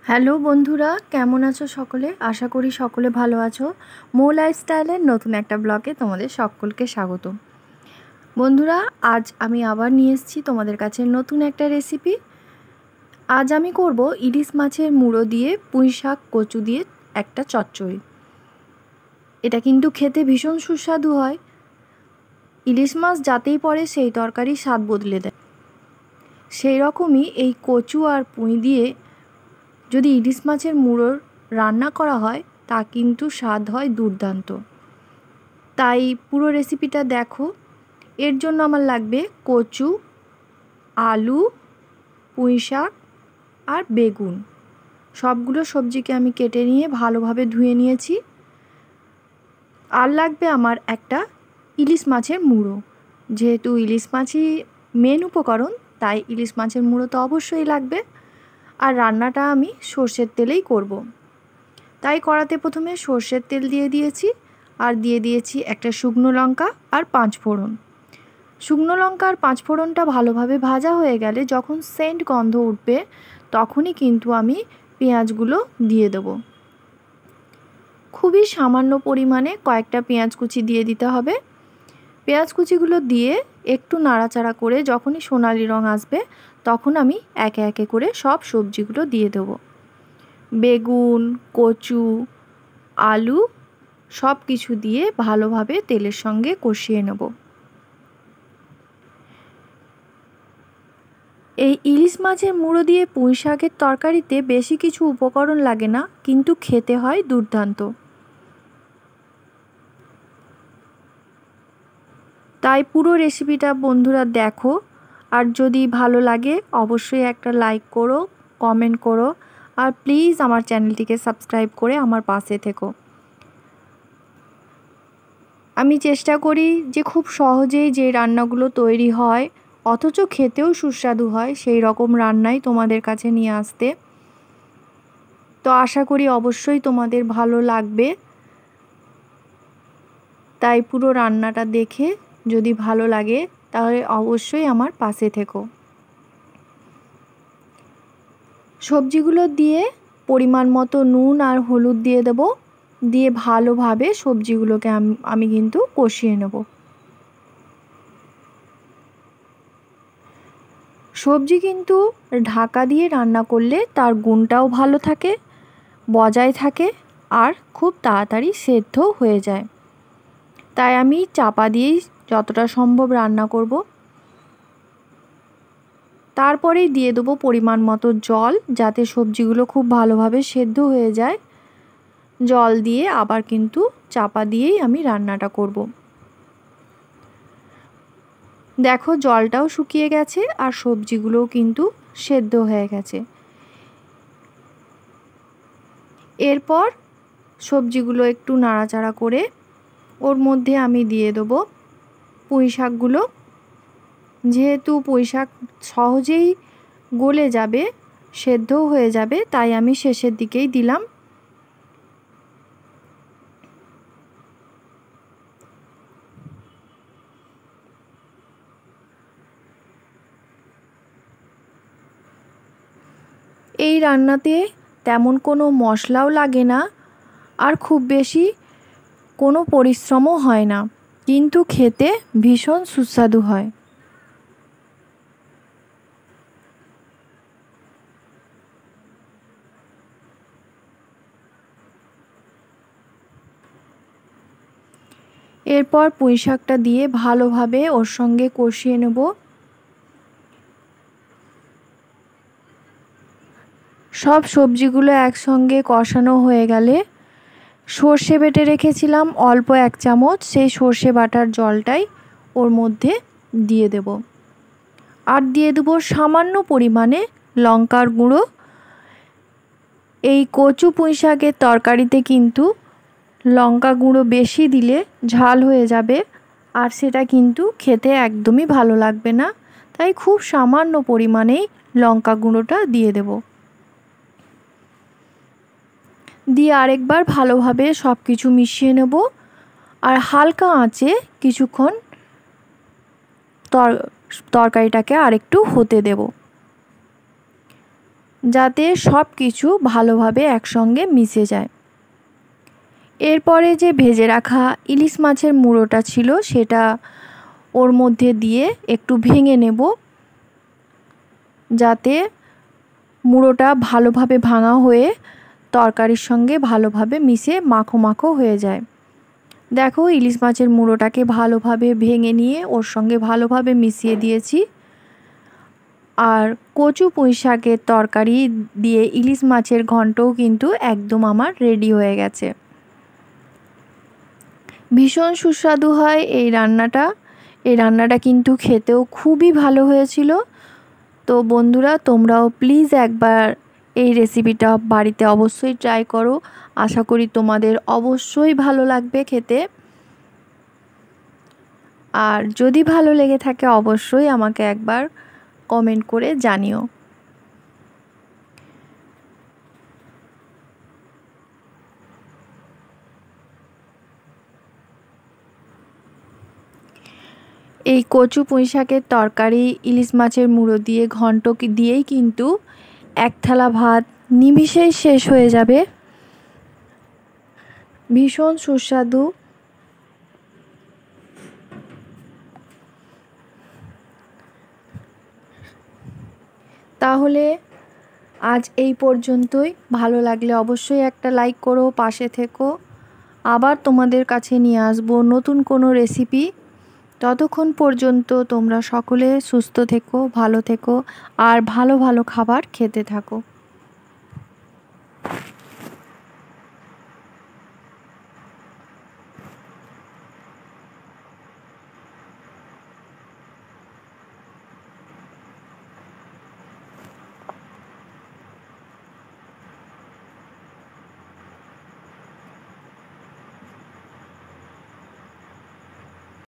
Hello বন্ধুরা, কেমন আছো সকলে? আশা করি সকলে ভালো আছো। মো লাইফস্টাইলের নতুন একটা ব্লগে তোমাদের সকলকে স্বাগত। বন্ধুরা, আজ আমি আবার নিয়ে এসেছি তোমাদের কাছে নতুন একটা রেসিপি। আজ আমি করব ইলিশ মাছের মুড়ো দিয়ে পুঁই শাক কচু দিয়ে একটা চচ্চড়ি। এটা কিন্তু খেতে ভীষণ সুস্বাদু হয়। ইলিশ মাছ যাতেই পড়ে সেই তরকারি স্বাদ বদলে দেয়। সেই রকমই এই কচু আর পুঁই দিয়ে যদি ইলিশ মাছের মুড়োর রান্না করা হয় তা কিন্তু স্বাদ হয় দুর্দান্ত। তাই পুরো রেসিপিটা দেখো। এর জন্য আমার লাগবে কচু, আলু, পুঁই শাক আর বেগুন। সবগুলো সবজিকে আমি কেটে নিয়ে ভালোভাবে ধুয়ে নিয়েছি। আর লাগবে আমার একটা ইলিশ মাছের মুড়ো। যেহেতু ইলিশ মাছই মেন উপকরণ, তাই ইলিশ মাছের মুড়ো তো অবশ্যই লাগবে। আর রান্নাটা আমি সর্ষের তেলেই করব। তাই কড়াতে প্রথমে সর্ষের তেল দিয়ে দিয়েছি আর দিয়ে দিয়েছি একটা শুকনো লঙ্কা আর 5 ফোড়ন। শুকনো লঙ্কা আর 5 ফোড়নটা ভালোভাবে ভাজা হয়ে গেলে যখন সেন্ট গন্ধ উঠবে তখনই কিন্তু আমি পেঁয়াজগুলো দিয়ে দেবো। খুবই সামান্য পরিমাণে কয়েকটা পেঁয়াজ কুচি দিয়ে দিতে হবে। পেঁয়াজ কুচিগুলো দিয়ে একটু নাড়াচাড়া করে যখনই সোনালি রং আসবে তখন আমি একে একে করে সব সবজিগুলো দিয়ে দেবো। বেগুন, কচু, আলু সব কিছু দিয়ে ভালোভাবে তেলের সঙ্গে কষিয়ে নেব। এই ইলিশ মাছের মুড়ো দিয়ে পুঁই শাকের তরকারিতে বেশি কিছু উপকরণ লাগে না, কিন্তু খেতে হয় দুর্দান্ত। তাই পুরো রেসিপিটা বন্ধুরা দেখো। আর যদি ভালো লাগে অবশ্যই একটা লাইক করো, কমেন্ট করো আর প্লিজ আমার চ্যানেলটিকে সাবস্ক্রাইব করে আমার পাশে থেকো। আমি চেষ্টা করি যে খুব সহজেই যে রান্নাগুলো তৈরি হয় অথচ খেতেও সুস্বাদু হয় সেই রকম রান্নাই তোমাদের কাছে নিয়ে আসতে। তো আশা করি অবশ্যই তোমাদের ভালো লাগবে। তাই পুরো রান্নাটা দেখে যদি ভালো লাগে তাহলে অবশ্যই আমার পাশে থেকো। সবজিগুলো দিয়ে পরিমাণ মতো নুন আর হলুদ দিয়ে দেব। দিয়ে ভালোভাবে সবজিগুলোকে আমি কিন্তু কষিয়ে নেব। সবজি কিন্তু ঢাকা দিয়ে রান্না করলে তার গুণটাও ভালো থাকে, বজায় থাকে আর খুব তাড়াতাড়ি সেদ্ধও হয়ে যায়। তাই আমি চাপা দিয়েই যতটা সম্ভব রান্না করব। তারপরেই দিয়ে দেবো পরিমাণ মতো জল, যাতে সবজিগুলো খুব ভালোভাবে সেদ্ধ হয়ে যায়। জল দিয়ে আবার কিন্তু চাপা দিয়েই আমি রান্নাটা করব। দেখো জলটাও শুকিয়ে গেছে আর সবজিগুলোও কিন্তু সেদ্ধ হয়ে গেছে। এরপর সবজিগুলো একটু নাড়াচাড়া করে ওর মধ্যে আমি দিয়ে দেবো পুঁই শাকগুলো। যেহেতু পুঁই শাক সহজেই গলে যাবে, সেদ্ধও হয়ে যাবে, তাই আমি শেষের দিকেই দিলাম। এই রান্নাতে তেমন কোনো মশলাও লাগে না আর খুব বেশি কোনো পরিশ্রমও হয় না, কিন্তু খেতে ভীষণ সুস্বাদু হয়। এরপর পুঁই শাকটা দিয়ে ভালোভাবে ওর সঙ্গে কষিয়ে নেব। সব সবজিগুলো একসঙ্গে কষানো হয়ে গেলে সর্ষে বেটে রেখেছিলাম অল্প 1 চামচ, সেই সর্ষে বাটার জলটাই ওর মধ্যে দিয়ে দেব। আর দিয়ে দেবো সামান্য পরিমাণে লঙ্কার গুঁড়ো। এই কচু পুঁই শাকের তরকারিতে কিন্তু লঙ্কা গুঁড়ো বেশি দিলে ঝাল হয়ে যাবে আর সেটা কিন্তু খেতে একদমই ভালো লাগবে না। তাই খুব সামান্য পরিমাণেই লঙ্কা গুঁড়োটা দিয়ে দেব। দিয়ে আরেকবার ভালোভাবে সব কিছু মিশিয়ে নেব আর হালকা আঁচে কিছুক্ষণ তরকারিটাকে আরেকটু হতে দেব। যাতে সব কিছু ভালোভাবে একসঙ্গে মিশে যায়। এরপরে যে ভেজে রাখা ইলিশ মাছের মুড়োটা ছিল সেটা ওর মধ্যে দিয়ে একটু ভেঙে নেব, যাতে মুড়োটা ভালোভাবে ভাঙা হয়ে তরকারির সঙ্গে ভালোভাবে মিশে মাখো মাখো হয়ে যায়। দেখো ইলিশ মাছের মুড়োটাকে ভালোভাবে ভেঙে নিয়ে ওর সঙ্গে ভালোভাবে মিশিয়ে দিয়েছি। আর কচু পুঁই শাকের তরকারি দিয়ে ইলিশ মাছের ঘন্টও কিন্তু একদম আমার রেডি হয়ে গেছে। ভীষণ সুস্বাদু হয় এই রান্নাটা। এই রান্নাটা কিন্তু খেতেও খুবই ভালো হয়েছিল। তো বন্ধুরা, তোমরাও প্লিজ একবার এই রেসিপিটা বাড়িতে অবশ্যই ট্রাই করো। আশা করি তোমাদের অবশ্যই ভালো লাগবে খেতে। আর যদি ভালো লেগে থাকে অবশ্যই আমাকে একবার কমেন্ট করে জানিও। এই কচু পুঁই শাকের তরকারি ইলিশ মাছের মুড়ো দিয়ে ঘন্ট দিয়েই কিন্তু এক থালা ভাত নিমিষেই শেষ হয়ে যাবে। ভীষণ সুস্বাদু। তাহলে আজ এই পর্যন্তই। ভালো লাগলে অবশ্যই একটা লাইক করো, পাশে থেকো। আবার তোমাদের কাছে নিয়ে আসবো নতুন কোনো রেসিপি। ততক্ষণ পর্যন্ত তোমরা সকলে সুস্থ থেকো, ভালো থেকো আর ভালো ভালো খাবার খেতে থাকো।